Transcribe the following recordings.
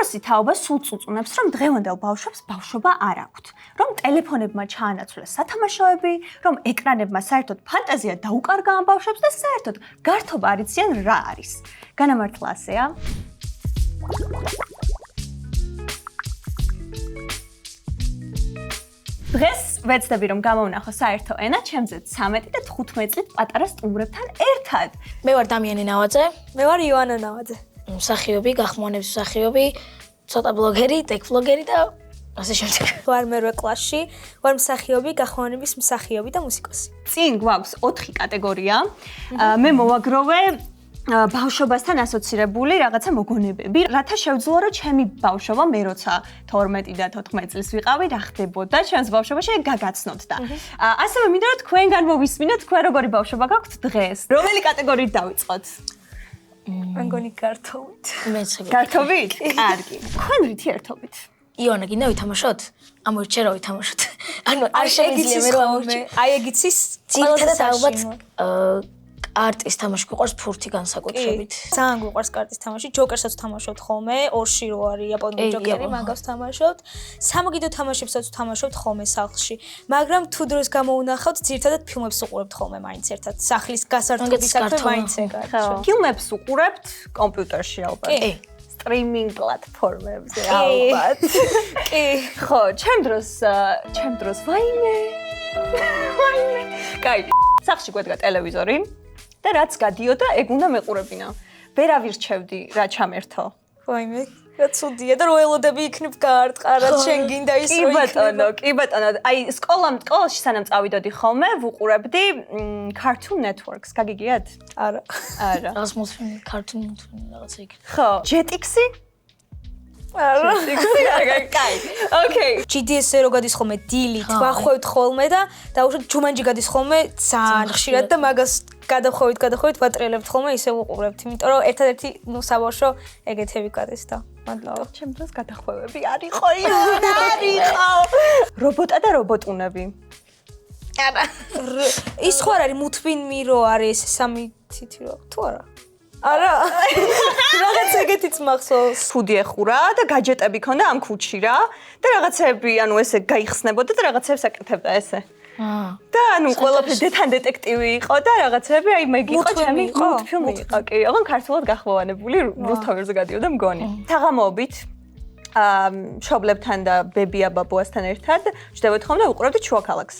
უფროსი თაობა სულ წუწუნებს, რომ დღევანდელ ბავშვებს ბავშვობა არ აქვთ, რომ ტელეფონებმა ჩაანაცვლეს სათამაშოები, რომ ეკრანებმა საერთოდ ფანტაზია დაუკარგა ამ ბავშვებს და საერთოდ გართობა არ იციან რა არის. განამართლა ასეა. დღეს ვეცდები რომ გამოვნახო საერთო ენა ჩემზე 13 და 15 წლით პატარა სტუმრებთან ერთად. მე ვარ დამიანი ნავაძე. მე ვარ ივანა ნავაძე. მსახიობი, გახმოვანების მსახიობი, ცოტა ბლოგერი, ტექ ბლოგერი და ასე შემდეგ. ვარ მერვე კლასში, ვარ მსახიობი, გახმოვანების მსახიობი და მუსიკოსი. წინ გვაქვს 4 კატეგორია. მე მოვაგროვე ბავშვობასთან ასოცირებული რაღაცა მოგონებები, რათა შევძლო რომ ჩემი ბავშვობა მე როცა 12 და 14 წლის ვიყავი, რა ხდებოდა ჩემს ბავშვობაში გაგაცნოთ და ასევე მინდა რომ თქვენგან მოვისმინოთ თქვენ როგორი ბავშვობა გაქვთ დღეს. რომელი კატეგორიით დავიწყოთ? მე მგონი გართობით. მეც გართობით? კარგი. თქვენ რითი ერთობით? იონა გინდა ვითამაშოთ? ამორჩე რა ვითამაშოთ. ანუ არ შემიძლია მე რომ ამორჩე. აი ეგიცის ძირითადად ალბათ კარტის თამაში გვიყვარს ფურთი განსაკუთრებით. ძალიან გვიყვარს კარტის თამაში. ჯოკერსაც ვთამაშობთ ხოლმე, ორში რო არის იაპონური ჯოკერი, მაგას ვთამაშობთ. სამოგიდო თამაშებსაც ვთამაშობთ ხოლმე სახლში. მაგრამ თუ დროს გამოუნახავთ, ძირითადად ფილმებს ვუყურებთ ხოლმე მაინც ერთად. სახლის გასართობისათვის მაინც ეგაა. ფილმებს ვუყურებთ კომპიუტერში ალბათ. კი. სტრიმინგ პლატფორმებზე ალბათ. კი. ხო, ჩემ დროს ვაიმე. კაი, სახლში გვედგა ტელევიზორი და რაც გადიოდა, ეგ უნდა მეყურებინა. ვერ ავირჩევდი რა ჩამერთო. ვაიმე, რა ცუდია და რო ელოდები იქნებ გაარტყარა, შენ გინდა ის რო იქნება. კი ბატონო, აი სკოლაში სანამ წავიდოდი ხოლმე, ვუყურებდი Cartoon Networks, გაგიგიათ? არა. არა. რაღაც მულტფილმი, Cartoon მულტფილმი რაღაცა იქ. ხო, Jetix-ი? არა. კაი. ოკეი. GDS-ზე რო გადის ხოლმე დილით, ვახვევთ ხოლმე და დაუშვათ ჯუმანჯი გადის ხოლმე ძალიან ხშირად და მაგას გადახვევით, ვატრიალებთ ხოლმე, ისე ვუყურებთ, იმიტომ რომ ერთადერთი საბავშვო ეგეთები გადის და მადლობა. ჩემ დროს გადახვევები არისო, არისო. რობოტა და რობოტუნები. არა. ის ხო არ არის მუთბინმი რო არის სამი თითი რო თუ არა? არა. რაღაც ეგეთიც მახსოვს. ფუდი ეხურა და გაჯეტები ქონდა ამ ქუჩში რა და რაღაცები, ანუ ესე გაიხსნებოდა და რაღაცებს აკეთებდა ესე. და ანუ ყველაფერი დეთან დეტექტივი იყო და რაღაცები, აი მე გიყო ჩემი მულტფილმი იყო, კი, ოღონდ ქართულად გახმოვანებული რუსთავერზე გადიოდა მგონი. საღამოობით მშობლებთან და ბებია ბაბუასთან ერთად ვждებოდ ხოლმე და ვუყურებდით შუაქალაქს.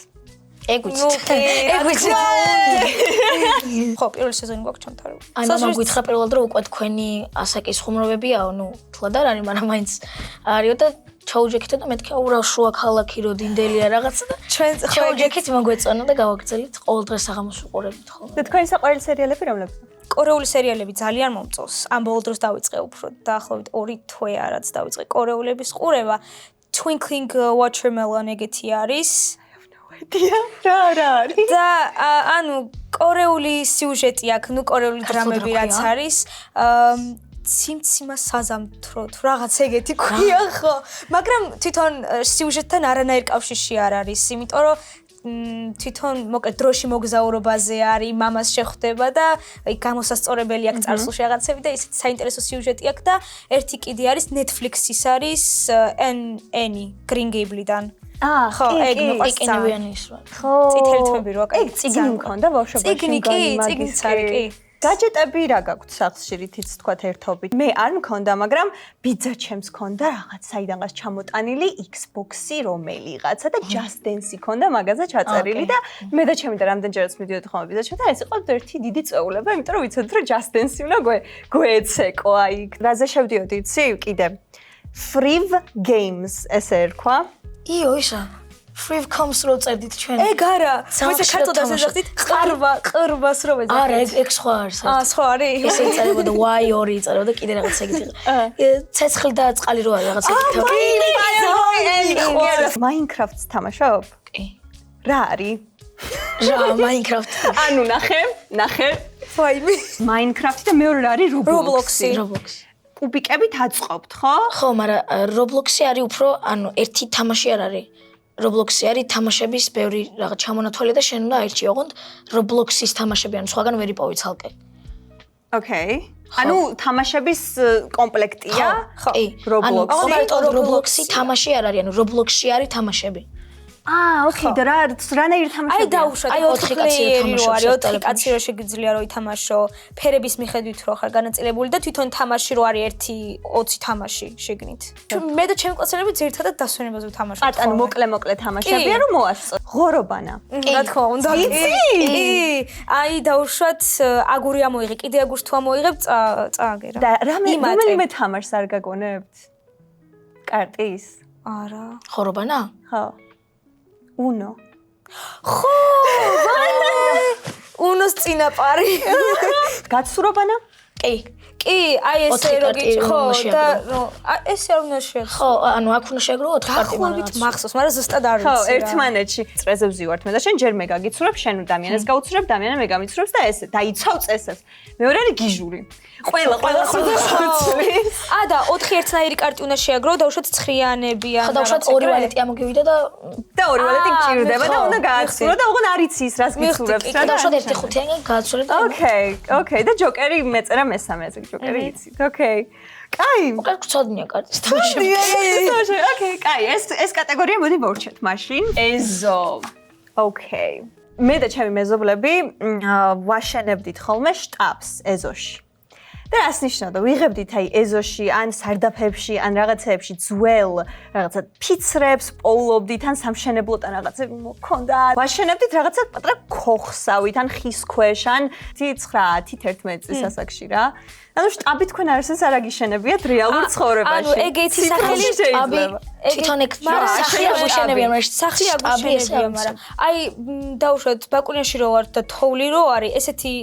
ეგ ვიცი. ხო, პირველი სეზონი გვაქვს ჩამთარებული. აი მამამ გითხრა პირველად რომ უკვე თქვენი ასაკის ხუმრობებიაო, ნუ თლად არ არის, მაგრამ მაინც არისო და ჩაუჯექით და მეთქე ურავ შუა ქალაქი რო დინდელია რაღაცა და ჩვენ ჩაუჯექით მოგვეწონა და გავაგრძელით ყოველ დღეს საღამოს ვუყურებთ ხოლმე. და თქვენი საყვარელი სერიალები რომლებია? კორეული სერიალები ძალიან მომწონს. ამ ბოლო დროს დავიწყე უფრო დაახლოებით 2 თვე არაც დავიწყე კორეულების ყურება. Twinkling Watermelon ეგეთი არის. რა არის? და ანუ კორეული სიუჟეტი აქვს, ნუ კორეული დრამები რაც არის. ციმციმა საზამთრო თუ რაღაც ეგეთი ქვია ხო, მაგრამ თვითონ სიუჟეტთან არანაირ კავშირში არ არის, იმიტომ რომ თვითონ მოკლედ დროში მოგზაურობაზე არის, მამას შეხვდება და აი გამოსასწორებელი აქვს წარსულში რაღაცები და ისეთი საინტერესო სიუჟეტი აქვს და ერთი კიდე არის Netflix-ის არის Annie Green Gable-დან. ხო, ეგ მიყვარს კინოვიანი ის რა. ხო, წითელი თმები რო აქვს. ეგ წიგნი მქონდა ბავშვობაში. წიგნი არის, კი. გაჯეტები რა გაქვთ სახლში რითიც თქვათ ერთობით? მე არ მქონდა, მაგრამ ბიძა ჩემს მქონდა რაღაც საიდანღაც ჩამოტანილი Xbox-ი რომელიღაცა და Just Dance-ი მქონდა მაგაზე ჩაწერილი და მე და ჩემი და რამდენჯერაც მიდიოდი ხოლმე ბიძა ჩემთან, ეს იყო ერთი დიდი წვეულება, იმიტომ რომ ვიცოდი რომ Just Dance-ი უნდა გვეცეკო აი. რაზე შევდიოდი, იცი? კიდე Free Games ესე ერქვა. იო ისა Free Coms რო წერდით ჩვენ. ეგ არა. ვისაც ქართულად ასეძახდით, ყრბას რო ვეძახით. არა, ეგ სხვა არის. სხვა არის. ესე იწერებოდა Y2 იწერებოდა კიდე რაღაც ეგეთი. ცეცხლი და წყალი რო არის რაღაც ეგეთი. Minecraft-ს თამაშობ? კი. რა არის? რა Minecraft. ანუ ნახე. ვაიმე. Minecraft-ი და მეორე რა არის Roblox-ი. კუბიკებით აწყობთ, ხო? ხო, მაგრამ Roblox-ი არის უფრო, ანუ ერთი თამაში არ არის. Roblox-ი არის თამაშების ბევრი რაღაც ჩამონათვალი და შენ უნდა აირჩიო, ოღონდ Roblox-ის თამაშები, ანუ სხვაგან ვერ იპოვი ცალკე. ოკეი. ანუ თამაშების კომპლექტია? კი. ანუ Roblox-ი თამაში არ არის, ანუ Roblox-ში არის თამაშები. ოკეი, და რანაირი თამაშია? აი დაუშვათ, აი 4 კაცი პლეიერი რო არის, 4 თამაშობს კაცი რო შეგიძლია რომ ითამაშო, ფერების მიხედვით რო ხარ განაწილებული და თვითონ თამაში რო არის 1-20 თამაში შეგნით. მე და ჩემი კლასელები ძირითადად დასვენებაზე ვთამაშობთ. პატან მოკლე თამაშებია რომ მოასწრო. ღორობანა. რა თქმა უნდა. კი. აი დაუშვათ, აგური ამოიღე, კიდე აგურს თუ ამოიღებ, წააგერა. და რომელიმე თამაშს არ გაგონებთ? კარტის? არა. ხორობანა? ხო. Uno. ხო! Uno-ს წინაპარი. გაცურობანა? კი. კი, აი ესე როგი ხო და ესე არ უნდა შეაძლო. ხო, ანუ აქ უნდა შეგრო 4 კარტი დაახლოებით მახსოვს, მაგრამ ზუსტად არ ვიცი. ხო, ერთმანეთში წრეზე ვზივართ მე და შენ ჯერ მე გაგიცურებ, შენ დამიანეს გაუცურებ, დამიანა მე გამიცურებს და ესე დაიცავ წესებს. მეორე არის გიჟური. ყველა ხოცვლის. და 4 ერთნაირი კარტი უნდა შეაგრო და უშოთ ცხრიანები ან ხო, და უშოთ ორი ვალეტი ამოგივიდა და ორი ვალეტი გჭირდება და უნდა გააცურო და ოღონ არ იცის რას გიცურებს რა. და უშოთ 1 ხუთიანი გააცურე და ოკეი, და ჯოკერი მეწერა მესამეზე, ჯოკერი იცით. ოკეი. კაი. უკან გწოდნია კარტის თამაშები. ოკეი, კაი, ეს კატეგორია მოდი მოვრჩეთ მაშინ. ეზო. ოკეი. მე და ჩემი მეზობლები ვაშენებდით ხოლმე შტაბს ეზოში. და რას ნიშნავდა? ვიღებდით აი ეზოში ან სარდაფებში, ან რაღაცეებში ძველ რაღაცა ფიცრებს, პოულობდით ან სამშენებლოთ ან რაღაცები მქონდა. ვაშენებდით რაღაცა პატარა ქოხსავით, ან ხის ქვეშ, ან 9-11 წლის ასაკში რა. ანუ შტაბი თქვენ არასდროს არ აგიშენებიათ რეალურ ცხოვრებაში. ანუ ეგეთი სახელი შტაბი თვითონ ეგ სახლი აგუშენებია, მაგრამ სახლი აგუშენებია, მაგრამ აი დაუშვათ ბაკუნიაში რო ვარ და თოვლი რო არის, ესეთი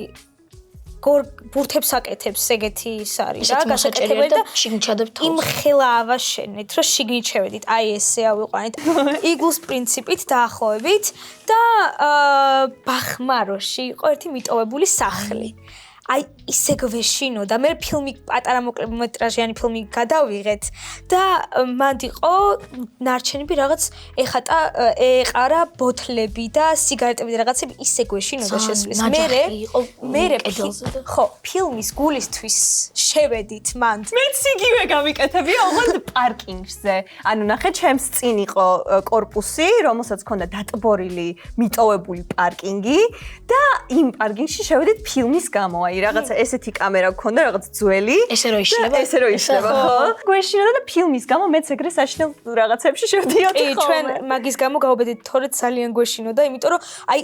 ბურთებს აკეთებს ეგეთი ის არის რა გასაკეთებელი და შიგნიჩადებთ იმ ხელა ავაშენეთ რომ შიგნით შევედით აი ესე ავიყვანეთ იგლუს პრინციპით დაახლოებით და ბახმაროში იყო ერთი მიტოვებული სახლი აი ისე გვეშინო და მე ფილმი პატარა მოკლემეტრაჟიანი ფილმი გადავიღეთ და მანდ იყო ნარჩენები რაღაც ეხატა ეყარა ბოთლები და სიგარეტები და რაღაცები ისე გვეშინო და შესვლის მე ხო ფილმის გულისთვის შევედით მანდ მეც იგივე გამიკეთებია ოღონდ პარკინგზე ანუ ნახე ჩემს წინ იყო კორპუსი რომელსაც ჰქონდა დატბორილი მიტოვებული პარკინგი და იმ პარკინგში შევედით ფილმის გამო აი რაღაცა ესეთი კამერა გქონდა რაღაც ძველი ესე რო იშლება ხო გვეშინოდა და ფილმის გამო მეც ეგრე საშინელ რაღაცებში შევდიოდი ხო ჩვენ მაგის გამო გავუბედით თორე ძალიან გვეშინოდა იმიტომ რომ აი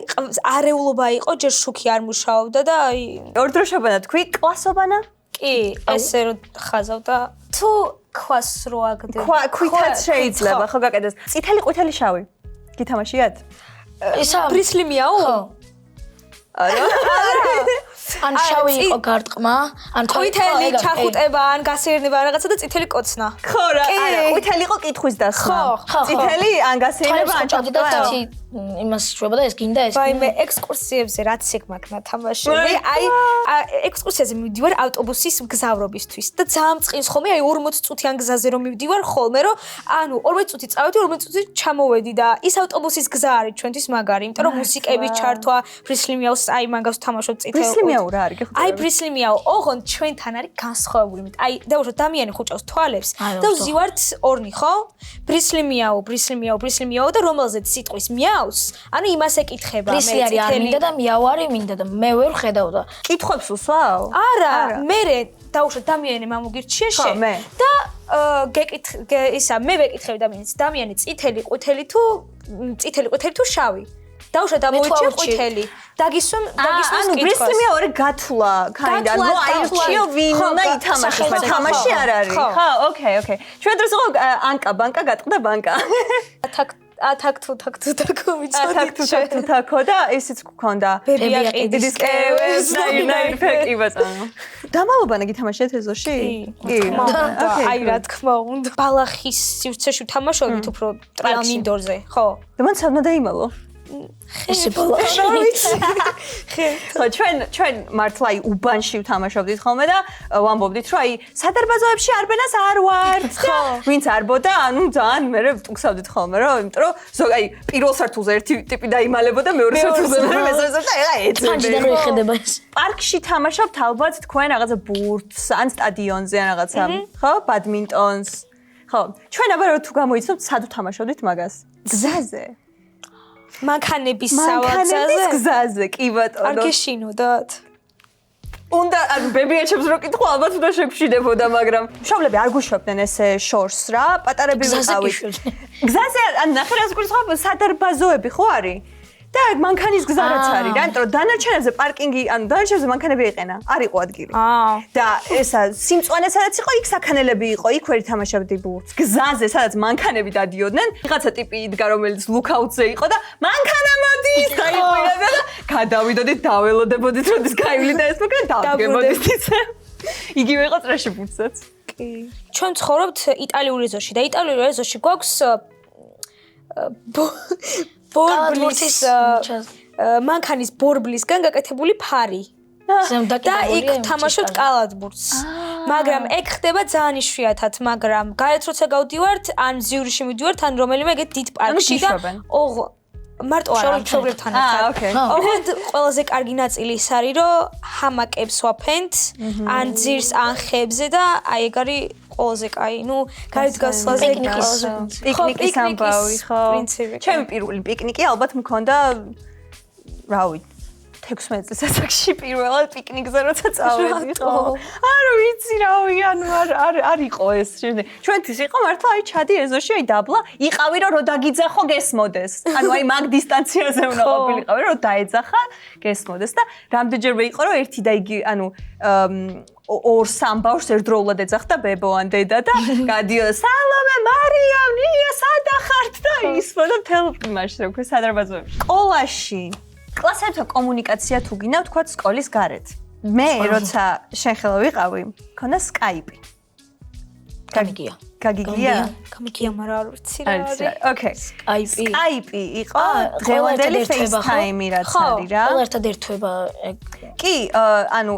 არეულობა იყო ჯერ შუქი არ მუშაობდა და აი ორდროშობანა თქვი კლასობანა კი ესე რო ხაზავ და თუ ქვას რო აგდე ქვითაც შეიძლება ხო გაკეთდეს წითელი ყვითელი შავი გითამაშიათ ისა პრისლიმიაო ან შავი იყო გარტყმა, ან ყვითელი ჩახუტება, ან გასეირნება რაღაცა და წითელი კოცნა. ხო რა, არა, ყვითელი იყო კითხვის დასმა. წითელი ან გასეირნება, ან ჩახუტება. იმას შევება და ეს გინდა ეს. ვაიმე, ექსკურსიებზე რაც ეგ მაგნა თამაშები. აი, ექსკურსიაზე მივდივარ ავტობუსის მგზავრობისთვის და ძალიან წყინს ხოლმე, აი 40 წუთიან გზაზე რომ მივდივარ ხოლმე, რომ ანუ 40 წუთი წავედი, 40 წუთი ჩამოვედი და ის ავტობუსის გზა არის ჩვენთვის მაგარი, იმიტომ რომ მუსიკების ჩართვა, პრისლიმიაოს აი მაგას თამაშობ წითელ რა არის გეხო აი პრისლიმიაო ოღონდ ჩვენთან არის განსხვავებული მით აი დაუშვათ დამიანი ხუჭავს თვალებს და ვზივართ ორნი ხო პრისლიმიაო და რომელზეც სიტყვის მიავს ანუ იმას ეკითხება მე წითელი არ მინდა და მიაო არის მინდა და მე ვერ ხედავდა კითხვებს უსვაო არა მე დაუშვათ დამიანი მამოგირჩია შენ და ისა მე ვეკითხები დამიანი წითელი ყვითელი თუ შავი დაუშვათ ამოიჭია ყვითელი დაგისვამ ანუ პრისლიმია ორი გათვლა ქაიდან ნუ აირჩიო ვინ უნდა ითამაშოს მე თამაში არ არის ხო ოკეი ჩვენ დროს იყო ანკა ბანკა გატყდა ბანკა ათაკ თაკო და ისიც გქონდა ბებია ყიდის ნაირ ფეკი ბატონო დამალობანა გითამაშეთ ეზოში კი აი რა თქმა უნდა ბალახის სივრცეში ვთამაშობდით უფრო ტრიალ მინდორზე ხო და მან სად უნდა დაიმალო ესე ბალახი. ხო, ჩვენ მართლა უბანში ვთამაშობდით ხოლმე და ვამბობდით, რომ სადარბაზოებში არბენას არ ვართ. ხო. ვინც არბოდა, ანუ ძალიან მე ვტუქსავდით ხოლმე, რომ იმიტომ რომ პირველ სართულზე ერთი ტიპი დაიმალებოდა, მეორე სართულზე მესამე სართულზე ეხლა ეძებდა. ფანჯიდან რო იხედება ეს. პარკში თამაშობთ ალბათ თქვენ რაღაცა ბურთს, ან სტადიონზე ან რაღაცა, ხო? ბადმინტონს. ხო, ჩვენ აბა თუ გამოიცნობთ, სად ვთამაშობდით მაგას? გზაზე. მანქანების სავარძაზე. მანქანების გზაზე, კი ბატონო. არ გეშინოდათ? უნდა ბებიაჩებს რო კითხო, ალბათ უნდა შეგშინებოდა, მაგრამ მშობლები არ გუშვებდნენ ესე შორს რა, პატარები ვიყავით. გზაზე ან ნახე რა გულისხმობ, სადარბაზოები ხო არის? და მანქანის გზა რაც არის რა, იმიტომ რომ დანარჩენებზე პარკინგი, ანუ დანარჩენებზე მანქანები ეყენა, არ იყო ადგილი. და ესა სიმწვანე სადაც იყო, იქ საქანელები იყო, იქ ვერ ითამაშებდი ბურთს. გზაზე სადაც მანქანები დადიოდნენ, ვიღაცა ტიპი იდგა, რომელიც ლუკაუტზე იყო და მანქანა მოდის, გაიყვირებდა და გადავიდოდით, დაველოდებოდით, როდის გაივლიდა ეს მანქანა, დავდგებოდით ისე. იგივე იყო წრეში ბურთსაც. კი. ჩვენ ცხოვრობთ იტალიური ეზოში და იტალიური ეზოში გვაქვს ბორბლის მანქანის ბორბლისგან გაკეთებული ფარი. და იქ თამაშობთ კალათბურთს. მაგრამ ეგ ხდება ძალიან იშვიათად, მაგრამ გარეთ როცა გავდივართ, ან ზიურიში მივდივართ, ან რომელიმე ეგეთ დიდ პარკში და მარტო არა, მშობლებთან ერთად. ოღონდ ყველაზე კარგი ნაწილი ის არის, რომ ჰამაკებს ვაფენთ, ან ძირს, ან ხებზე და აი ეგ არის ყველაზე კაი, ნუ გარეთ გასვლაზე პიკნიკის ამბავი, ხო. ჩემი პირველი პიკნიკი ალბათ მქონდა, რა ვიცი, 16 წლის ასაკში პირველად პიკნიკზე როცა წავედი, ხო. არ ვიცი რავი, ანუ არ იყო ეს შემდეგ. ჩვენთვის იყო მართლა აი ჩადი ეზოში, აი დაბლა, იყავი რომ დაგიძახო გესმოდეს. ანუ აი მაგ დისტანციაზე უნდა ყოფილიყავი, რომ დაეძახა გესმოდეს და რამდენჯერმე იყო რომ ერთი და იგი, ანუ ორ-სამ ბავშვს ერთდროულად ეძახდა ბებო ან დედა და გადიოდა სალომე, მარიამ, ნია, სადა ხართ და ისმოდა მთელ იმაში, რა ქვია, სადარბაზოებში. სკოლაში კლასებთან კომუნიკაცია თუ გინდა ვთქვათ სკოლის გარეთ. მე როცა შენ ხელა ვიყავი, მქონდა Skype. გაგიგია? გამიგია, მაგრამ არ ვიცი რა არის. ოკეი. Skype იყო დღევანდელი FaceTime რაც არის რა. ყველა ერთად ერთვება. კი, ანუ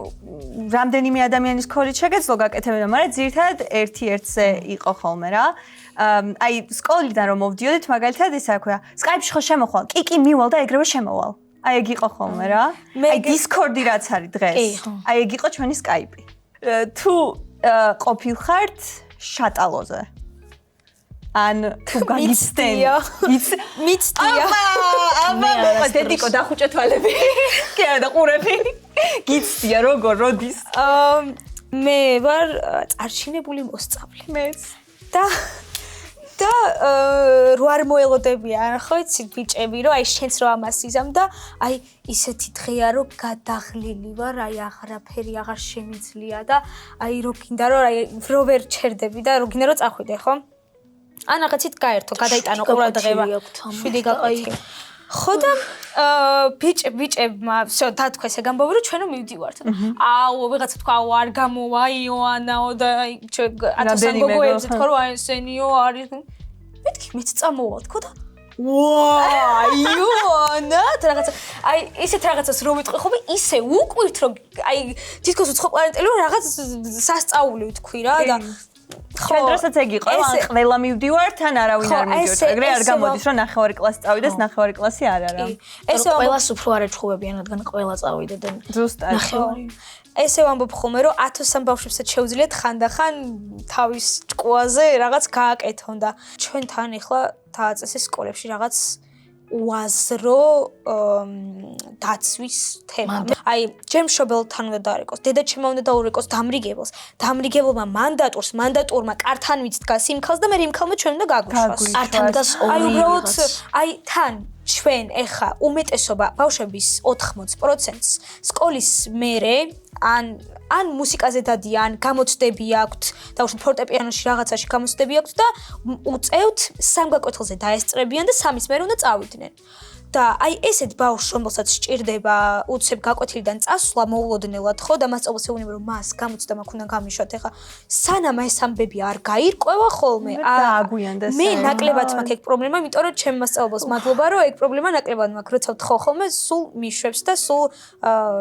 რამდენიმე ადამიანის ქოლით შეგეძლო გაკეთებინა, მაგრამ ძირითადად ერთი-ერთზე იყო ხოლმე რა. აი სკოლიდან რომ მოვდიოდით, მაგალითად ისა ქვია, Skype-ში ხო შემოხვალ? კი, მივალ და ეგრევე შემოვალ. აი ეგ იყო ხოლმე რა. აი Discord-ი რაც არის დღეს. აი ეგ იყო ჩვენი Skype. თუ ყოფილხართ შატალოზე. ან თუ გაგიცდენ. მიცდია. აბა, დედიკო დახუჭე თვალები. კი არა და ყურები. გიცდია როგორ როდის? მე ვარ წარჩინებული მოსწავლე. მეც. და რო არ მოელოდებიან, ხო იცი ბიჭები, რომ აი შენც რო ამას იზამ და აი ისეთი დღეა, რომ გადაღლილი ვარ, აი აღარაფერი აღარ შემიძლია და აი რო გინდა რომ აი რო ვერ ჩერდები და რო გინდა რომ წახვიდე, ხო? ან რაღაცით გაერთო, გადაიტანო ყურადღება. 7 გაყვეთი. ხო და ბიჭებმა всё დათქვეს ეგ ამბავი რომ ჩვენო მივდივართ. აუ ვიღაცა თქვა აუ არ გამოვა იონაო და აი ჩვენ ათასან გოგოებზე თქვა რომ აი ესენიო არის. მეთქი მეც წამოვალ თქო და ვა იონა რაღაცა აი ისეთ რაღაცას რომ ვიტყვი ხოლმე ისე უკვირთ რომ აი თითქოს უცხო პლანეტელი რომ რაღაც სასწაული ვთქვი რა და ჩვენ დროსაც ეგ იყო, ან ყველა მივდივართ, ან არავინ არ მივდივართ. ეგრე არ გამოდის, რომ ნახევარი კლასი წავიდეს, ნახევარი კლასი არ არა. ესე ყველას უფრო არ ეჩხუბებიან, რადგან ყველა წავიდედნენ. ზუსტად. ნახევარი. ესე ვამბობ ხოლმე, რომ 1000-სამ ბავშვებსაც შეუძლიათ ხანდახან თავის ჭკუაზე რაღაც გააკეთონ და ჩვენთან ახლა დააწესეს სკოლებში რაღაც უაზრო დაცვის თემა. აი, ჯერ მშობელთან უნდა დაარეკოს, დედაჩემმა უნდა დაურეკოს დამრიგებელს. დამრიგებელმა მანდატურმა კართან მიცდგას იმ ქალს და მე იმ ქალმა ჩვენ უნდა გაგვიშვას. ართან დგას ორი. აი, უბრალოდ აი თან ჩვენ ეხა უმეტესობა ბავშვების 80%-ს სკოლის მერე ან მუსიკაზე დადიან, გამოცდები აქვთ, დაუშვათ ფორტეპიანოში რაღაცაში გამოცდები აქვთ და უწევთ 3 გაკვეთილზე დაესწრებიან და 3-ის მერე უნდა წავიდნენ. და აი ესეთ ბავშვს რომელსაც სჭირდება უცებ გაკვეთილიდან წასვლა მოულოდნელად ხო და მასწავლებლს ეუბნება რომ მას გამოცდა მაქვს უნდა გამიშვათ ეხა სანამ ეს ამბები არ გაირკვევა ხოლმე დააგვიანდეს მე ნაკლებად მაქვს ეგ პრობლემა იმიტომ რომ ჩემ მასწავლებელს მადლობა რომ ეგ პრობლემა ნაკლებად მაქვს როცა ვთხოვ ხოლმე სულ მიშვებს და სულ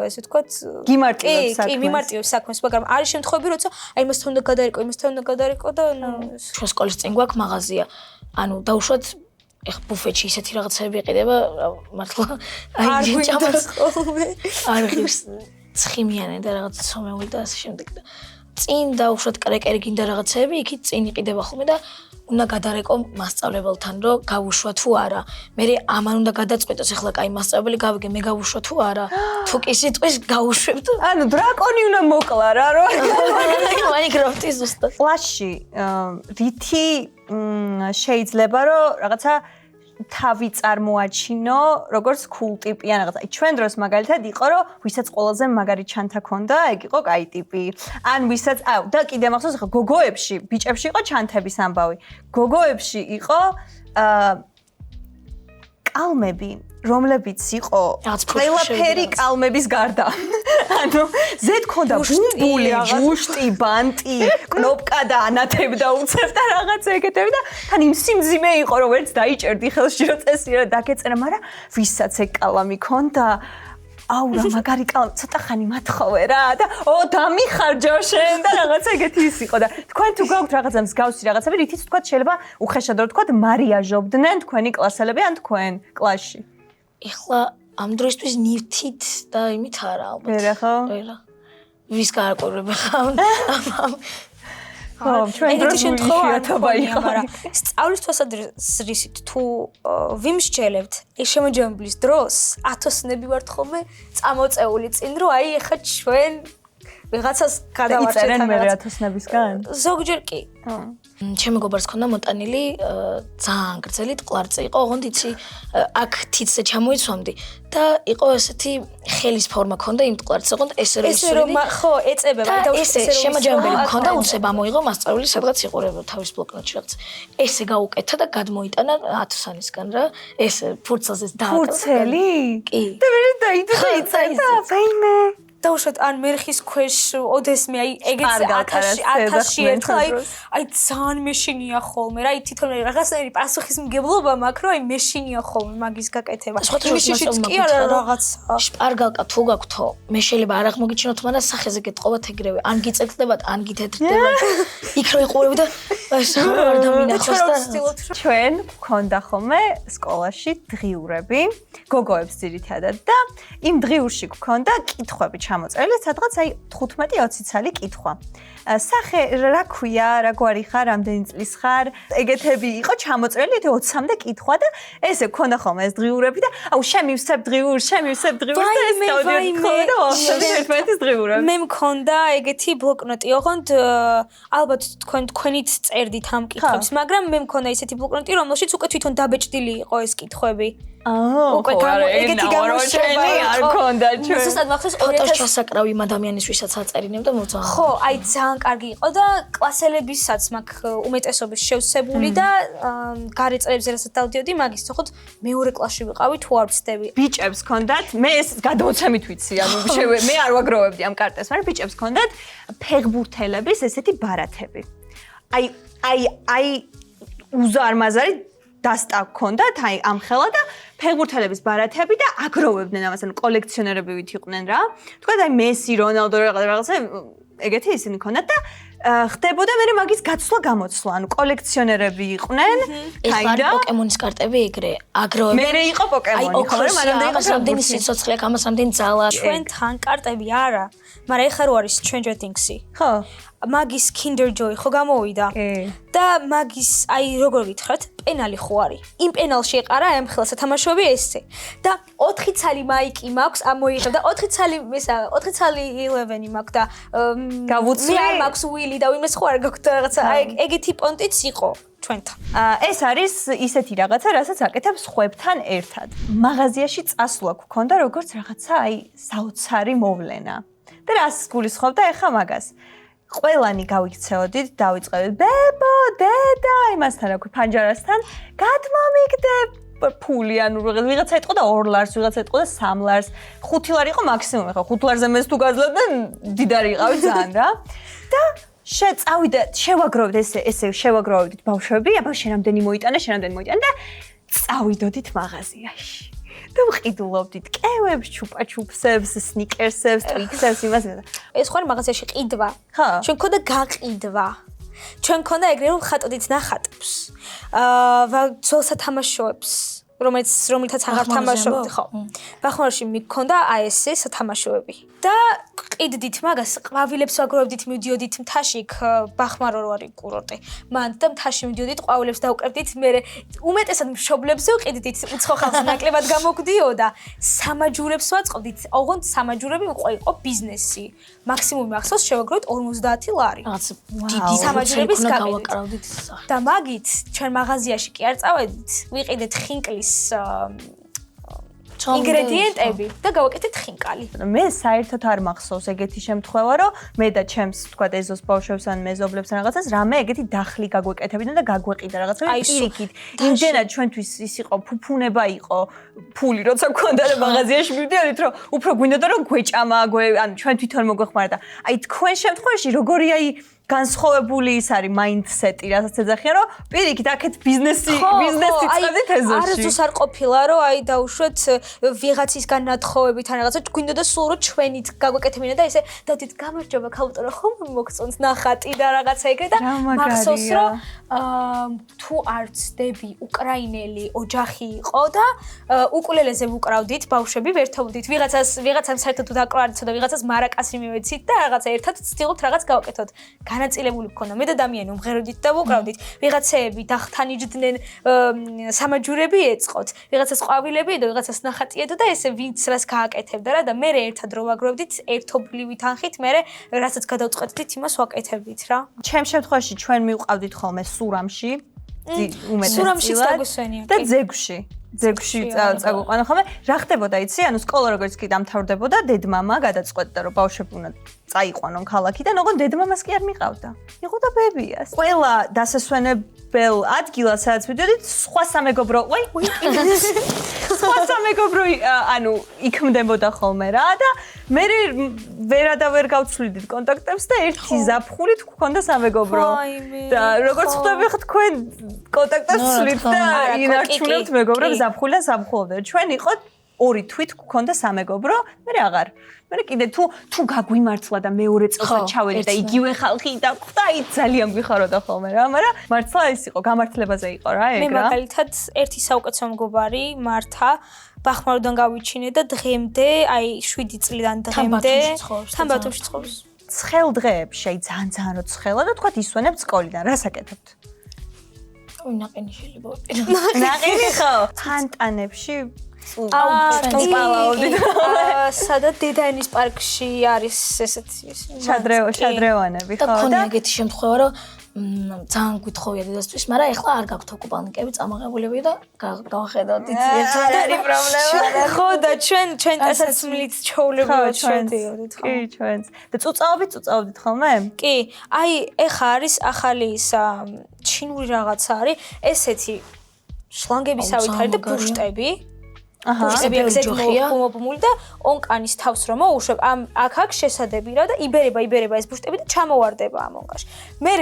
ესე ვთქვათ გიმარტივებს საქმეს კი მიმარტივებს საქმეს მაგრამ არის შემთხვევები როცა აი მასთან უნდა გადაერკვე იმასთან უნდა გადაერკვე და ჩვენ სკოლის წინ გვაქვს მაღაზია ანუ დაუშვათ ეხ ბუფეტში ისეთი რაღაცები იყიდება მართლა აი ჭამას არ ღირს ცხიმიანი და რაღაც ცომეული და ასე შემდეგ და წინ დაუშვათ კრეკერი გინდა რაღაცები იქით წინ იყიდება ხოლმე და უნდა გადარეკო მასწავლებელთან რომ გავუშვა თუ არა მე ამან უნდა გადაწყვეტოს ეხლა კაი მასწავლებელი გავიგე მე გავუშვა თუ არა თუ კი სიტყვის გავუშვებ და ანუ დრაკონი უნდა მოკლა რა რომ მაინკრაფტი ზუსტად კლასში რითი შეიძლება რომ რაღაცა თავი წარმოაჩინო როგორც cool ტიპი ან რაღაცა. ჩვენ დროს მაგალითად იყო რომ ვისაც ყველაზე მაგარი ჩანთა ქონდა, ეგ იყო კაი ტიპი. ან ვისაც და კიდე მახსოვს ხო გოგოებში, ბიჭებში იყო ჩანთების ამბავი. გოგოებში იყო კალმები, რომლებიც იყო ყველაფერი კალმების გარდა. ანუ ზედ ქონდა ბუმბული, ჟუშტი, ბანტი, კნოპკა და ანათებდა უცებ და რაღაც ეგეთები და თან იმ სიმძიმე იყო რომ ვერც დაიჭერდი ხელში რომ წესი რა დაგეწერა, მაგრამ ვისაც ეგ კალამი ქონდა აუ რა მაგარი კალამი, ცოტა ხანი მათხოვე რა და დამიხარჯო შენ და რაღაც ეგეთი ის იყო და თქვენ თუ გაქვთ რაღაცა მსგავსი რაღაცები, რითიც თქვა შეიძლება უხეშად რომ თქვა მარიაჟობდნენ თქვენი კლასელები ან თქვენ კლასში. ეხლა ამ დროისთვის ნივთით და იმით არა ალბათ. ვერა ხო? ვერა. ვის გააკვირვება ხამ? ხო, ჩვენ დროს შეათაბაია, მაგრამ სწავლის თვალსაზრისით თუ ვიმსჯელებთ ეს შემოჯამების დროს ათოსნები ვართ ხოლმე წამოწეული წინ რომ აი ეხა ჩვენ ვიღაცას გადავარჩეთ იწერენ მე ათოსნებისგან? ზოგჯერ კი. ჩემ მეგობარს ქონდა მოტანილი ძალიან გრძელი ტყლარწი იყო, ოღონდ იცი აქ თითზე ჩამოიცვამდი და იყო ესეთი ხელის ფორმა ქონდა იმ ტყლარწს, ოღონდ ესე რომ ხო ეწებება და ესე შემაჯამებელი მქონდა, უცებ ამოიღო მასწავლებელი სადღაც იყურებდა თავის ბლოკნოტში რაღაც. ესე გაუკეთა და გადმოიტანა ათოსანისგან რა. ესე ფურცელზე დააკრა. ფურცელი? კი. და მე დაიწერა, ვაიმე. დაუშვათ ან მერხის ქვეშ ოდესმე აი ეგეც 1000-ში ერთხელ აი ძალიან მეშინია ხოლმე რა აი თვითონ რაღაცნაირი პასუხისმგებლობა მაქვს რომ აი მეშინია ხოლმე მაგის გაკეთება შიშიც კი არა რაღაცა შპარგალკა თუ გაქვთო მე შეიძლება არ აღმოგიჩინოთ მაგრამ სახეზე გეტყობათ ეგრევე ან გიწეთდებათ ან გითეთრდებათ იქ რო იყურებდა ეს არ დამინაჩოს და ჩვენ გქონდა ხოლმე სკოლაში დღიურები გოგოებს ძირითადად და იმ დღიურში გქონდა კითხვები ჩამოწერილი, სადღაც აი 15-20 ცალი კითხვა. სახე რა ქვია, რა გვარი ხარ, რამდენი წლის ხარ, ეგეთები იყო ჩამოწერილი 20-მდე კითხვა და ესე გქონდა ხოლმე ეს დღიურები და აუ შემივსებ დღიურს და ეს დავდიოდი ხოლმე და ვახშობდი ერთმანეთის დღიურები. მე მქონდა ეგეთი ბლოკნოტი, ოღონდ ალბათ თქვენით წერდით ამ კითხვებს, მაგრამ მე მქონდა ისეთი ბლოკნოტი, რომელშიც უკვე თვითონ დაბეჭდილი იყო ეს კითხვები. უკვე ეგეთი გამოშვება არ ქონდა ჩვენ. ზუსტად მახსოვს ფოტოს ჩასაკრავი იმ ადამიანის ვისაც აწერინა და მოძა. ხო, აი ძალიან კარგი იყო და კლასელებისაც მაქვს უმეტესობის შევსებული და გარე წრეებზე რასაც დავდიოდი მაგის თქოთ მეორე კლასში ვიყავი თუ არ ვცდები. ბიჭებს ქონდათ, მე ეს გადმოცემით ვიცი, ანუ მე არ ვაგროვებდი ამ კარტეს, მაგრამ ბიჭებს ქონდათ ფეხბურთელების ესეთი ბარათები. აი უზარმაზარი დასტა გქონდათ აი ამ ხელა და ფეხბურთელების ბარათები და აგროვებდნენ ამას, ანუ კოლექციონერებივით იყვნენ რა. თქვათ აი მესი, რონალდო რაღაცა ეგეთი ისინი ქონდათ და ხდებოდა მე მაგის გაცვლა გამოცვლა, ანუ კოლექციონერები იყვნენ. ეხლა არის პოკემონის კარტები ეგრე, აგროვებენ. მე იყო პოკემონი, ხო, მაგრამ ამას რამდენი სიცოცხლე აქვს, ამას რამდენი ძალა. ჩვენთან კარტები არა, მაგრამ ეხლა რო არის Stranger Things-ი. ხო. მაგის Kinder Joy ხო გამოვიდა. და მაგის აი როგორ გითხრათ, პენალი ხო არის. იმ პენალში ეყარა ამ ხელს თამაშობი ესე. და 4 ცალი მაიკი მაქვს, ამოიღებ და 4 ცალი ესა 4 ცალი 11 მაქვს და გავუცვლი. მე არ მაქვს უილი და ვინმე სხვა არ გაქვს რაღაცა აი ეგეთი პონტიც იყო. ჩვენთან. ეს არის ისეთი რაღაცა, რასაც აკეთებ სხვებთან ერთად. მაღაზიაში წასვლა გქონდა როგორც რაღაცა აი საოცარი მოვლენა. და რას გულისხმობდა ეხა მაგას? ყველანი გავიქცეოდით, დავიწყებდით ბებო, დედა, იმასთან რა ქვია, ფანჯარასთან, გადმომიგდებ. ფული, ანუ ვიღაცა ეთყო და 2 ლარს, ვიღაცა ეთყო და 3 ლარს. 5 ლარი იყო მაქსიმუმი, ხო, 5 ლარზე მეც თუ გაძლევდა, დიდარი იყავი ძალიან რა. და წავიდა, შევაგროვეთ ესე შევაგროვეთ ბავშვები, აბა შენამდენი მოიტანა და წავიდოდით მაღაზიაში. და ვყიდულობდით კევებს, ჩუპაჩუპსებს, სნიკერსებს, ტვიქსებს, იმას. ეს ხო არის მაღაზიაში ყიდვა. ხო. ჩვენ ქონდა გაყიდვა. ჩვენ ქონდა ეგრე რომ ხატოდით ნახატებს. ძველ სათამაშოებს, რომელთაც აღარ თამაშობდი, ხო. ბახმაროში მიქონდა აი ესე სათამაშოები. და ყიდდით მაგას, ყვავილებს ვაგროვებდით, მივდიოდით მთაში, ბახმარო რო არის კურორტი. მან და მთაში მივდიოდით, ყვავილებს დაუკრებდით, მე უმეტესად მშობლებზე ვყიდდით, უცხო ხალხს ნაკლებად გამოგვდიოდა. სამაჯურებს ვაწყობდით, ოღონდ სამაჯურები იყო ბიზნესი. მაქსიმუმი ახსოვს შევაგროვეთ 50 ლარი. რაღაც დიდი სამაჯურების გავაკრავდით სახე. და მაგით ჩვენ მაღაზიაში კი არ წავედით, ვიყიდეთ ხინკლის ინგრედიენტები და გავაკეთეთ ხინკალი. მე საერთოდ არ მახსოვს ეგეთი შემთხვევა, რომ მე და ჩემს თქვა ეზოს ბავშვებს ან მეზობლებს რაღაცას რამე ეგეთი დახლი გაგვეკეთებინა და გაგვეყიდა რაღაცა პირიქით. იმდენად ჩვენთვის ის იყო ფუფუნება იყო ფული როცა გქონდა და მაღაზიაში მივდიოდით, რომ უფრო გვინდოდა რომ გვეჭამა, ანუ ჩვენ თვითონ მოგვეხმარდა. აი თქვენ შემთხვევაში როგორი აი განსხვავებული ის არის მაინდსეტი, რასაც ეძახიან, რომ პირიქით აქეთ ბიზნესი წავდით ეზოში. არასდროს არ ყოფილა, რომ აი დაუშვათ ვიღაცისგან ნათხოვებით ან რაღაცა, გვინდოდა სულ რომ ჩვენით გაგვეკეთებინა და ესე დავდით გამარჯობა ქალბატონო, ხომ მოგწონს ნახატი და რაღაცა ეგრე და მახსოვს რომ თუ არ ვცდები უკრაინელი ოჯახი იყო და უკულელეზე ვუკრავდით ბავშვები, ვერთობდით ვიღაცამ საერთოდ დაკვრა არ იცოდა, ვიღაცას მარაკასი მივეცით და რაღაცა ერთად ვცდილობთ რაღაც გავაკეთოთ. განაწილებული გქონდა მე და დამიანი ვმღეროდით და ვუკრავდით. ვიღაცეები დახთანიჯდნენ სამაჯურები ეწყოთ, ვიღაცას ყვავილები და ვიღაცას ნახატი ედო და ესე ვინც რას გააკეთებდა რა და მე ერთად რო ვაგროვდით ერთობლივი თანხით, მე რასაც გადავწყვეტდით იმას ვაკეთებდით რა. ჩემ შემთხვევაში ჩვენ მივყავდით ხოლმე სურამში, სურამში წაგვისვენია და ძეგში წაგვიყვანა ხოლმე. რა ხდებოდა იცი? ანუ სკოლა როგორც კი დამთავრდებოდა, დედმამა გადაწყვეტდა რომ ბავშვები უნდა წაიყვანონ ქალაქიდან, ოღონდ დედმამას კი არ მიყავდა. იყო და ბებიას. ყველა დასასვენებელ ადგილას სადაც ვიდოდით, სხვა სამეგობრო, სხვა სამეგობრო ანუ იქმდებოდა ხოლმე რა და მე ვერ გავცვლიდით კონტაქტებს და ერთი ზაფხულით გქონდა სამეგობრო. და როგორც ხვდები ხა თქვენ კონტაქტებს ცვლით და ინარჩუნებთ მეგობრებს ზაფხულიდან ზაფხულამდე. ჩვენ იყოთ 2 თვით გქონდა სამეგობრო, მე აღარ. მე კიდე თუ გაგვიმართლა და მეორე წელსაც ჩავედი და იგივე ხალხი და ხვდაი ძალიან გვიხაროდა ხოლმე რა, მაგრამ მართლა ის იყო, გამართლებაზე იყო რა ეგ რა. მე მაგალითად ერთი საუკეთესო მეგობარი მართა ბახმაროდან გავიჩინე და დღემდე, აი 7 წლიდან დღემდე თან ბათუმში ცხოვრობს. ცხელ დღეებში, აი ძალიან რო ცხელა და თქვა ისვენებთ სკოლიდან, რას აკეთებთ? ნაყინი შეიძლება. ნაყინი ხო? ფანტანებში სადაც დედაენის პარკში არის ესეთი შადრევანები ხო? და ქონია ეგეთი შემთხვევა, რომ ძალიან გვითხოვია დედასთვის, მაგრამ ეხლა არ გაქვთ ოკუპანტები წამაღებულები და გავახედავთ ერთად არის პრობლემა. ხო და ჩვენ ასაცმლით ჩაულებრივად შევდიოდით ხო? კი, ჩვენც. და წუწავდით ხოლმე? კი, აი ეხა არის ახალი ის ჩინური რაღაცა არის, ესეთი შლანგებისავით არის და ბუშტები. ბუშტები ეგზეგმობმული და ონკანის თავს რომ მოუშვებ, აქ შესადები რა და იბერება ეს ბუშტები და ჩამოვარდება ამ ონკაში. მე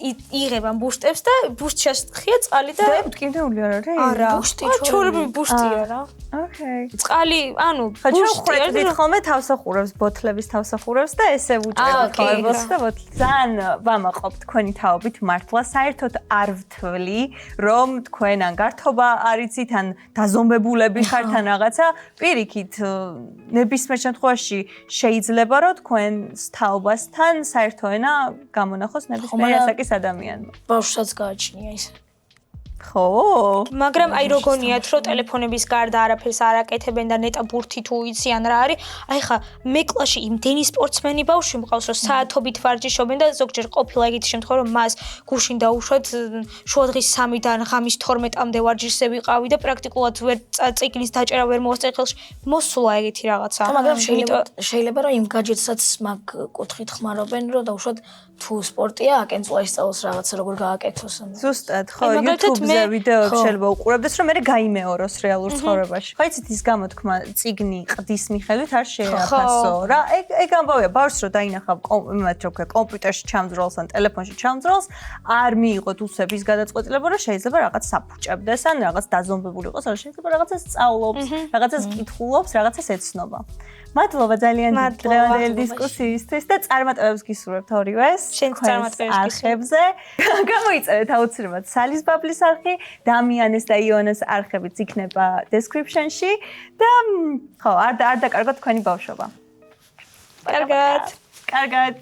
იღებ ამ ბუშტებს და ბუშტში ასხია წყალი და მტკივნეული არ არის? არა, ბუშტი ჩორები ბუშტია რა. ოკეი. წყალი, ანუ ბუშტი არის ხოლმე თავსახურებს, ბოთლების თავსახურებს და ესე ვუჭერთ ხოლმე ბოთლს და ბოთლს. ძალიან ვამაყობ თქვენი თაობით მართლა, საერთოდ არ ვთვლი, რომ თქვენ ან გართობა არიცით, ან დაზომბებულები ხართ ან რაღაცა. პირიქით, ნებისმიერ შემთხვევაში შეიძლება რომ თქვენს თაობასთან საერთო ენა გამონახოს ნებისმიერ ასაკის ადამიანმა. ბავშვსაც გააჩნია ის. ხო? მაგრამ აი როგონიათ რომ ტელეფონების გარდა არაფერს არ აკეთებენ და ნეტა ბურთი თუ იციან რა არის. აი ხა მე კლასში იმდენი სპორტსმენი ბავშვი მყავს რომ საათობით ვარჯიშობენ და ზოგჯერ ყოფილა ეგეთი შემთხვევა რომ მას გუშინ დაუშვათ შუადღის 3-დან ღამის 12-მდე ვარჯიშზე ვიყავი და პრაქტიკულად ვერ წიგნის დაჭერა ვერ მოვასწრე ხელში. მოსულა ეგეთი რაღაცა. მაგრამ შეიძლება რომ იმ გაჯეტსაც მაგ კუთხით ხმარობენ რომ დაუშვათ თუ სპორტია, აკენწვა ისწავლოს რაღაცა როგორ გააკეთოს. ზუსტად, ხო, აი, მაგალითად, YouTube-ზე მე- ვიდეოები ხო. შეიძლება უყურებდეს, რომ მე გაიმეოროს რეალურ ცხოვრებაში. ხო, იცით ის გამოთქმა წიგნი ყდის მიხედვით არ შეაფასო რა. ეგ ამბავია, ბავშვს რო დაინახავ იმათ რო ქვია, კომპიუტერში ჩამძროლს ან ტელეფონში ჩამძროლს, არ მიიღოთ უსებ ის გადაწყვეტილება, რომ შეიძლება რაღაც საფუჭებდეს ან რაღაც დაზომბებული იყოს, ან შეიძლება რაღაცას სწავლობს, რაღაცას კითხულობს, რაღაცას ეცნობა. მადლობა ძალიან დიდი დღევანდელი დისკუსიისთვის და წარმატებებს გისურვებთ ორივეს. შენც წარმატებებს არხებზე. გამოიწერეთ აუცილებლად სალის ბაბლის არხი, დამიანეს და იონას არხებიც იქნება description-ში და ხო, არ დაკარგოთ თქვენი ბავშვობა. კარგად. კარგად.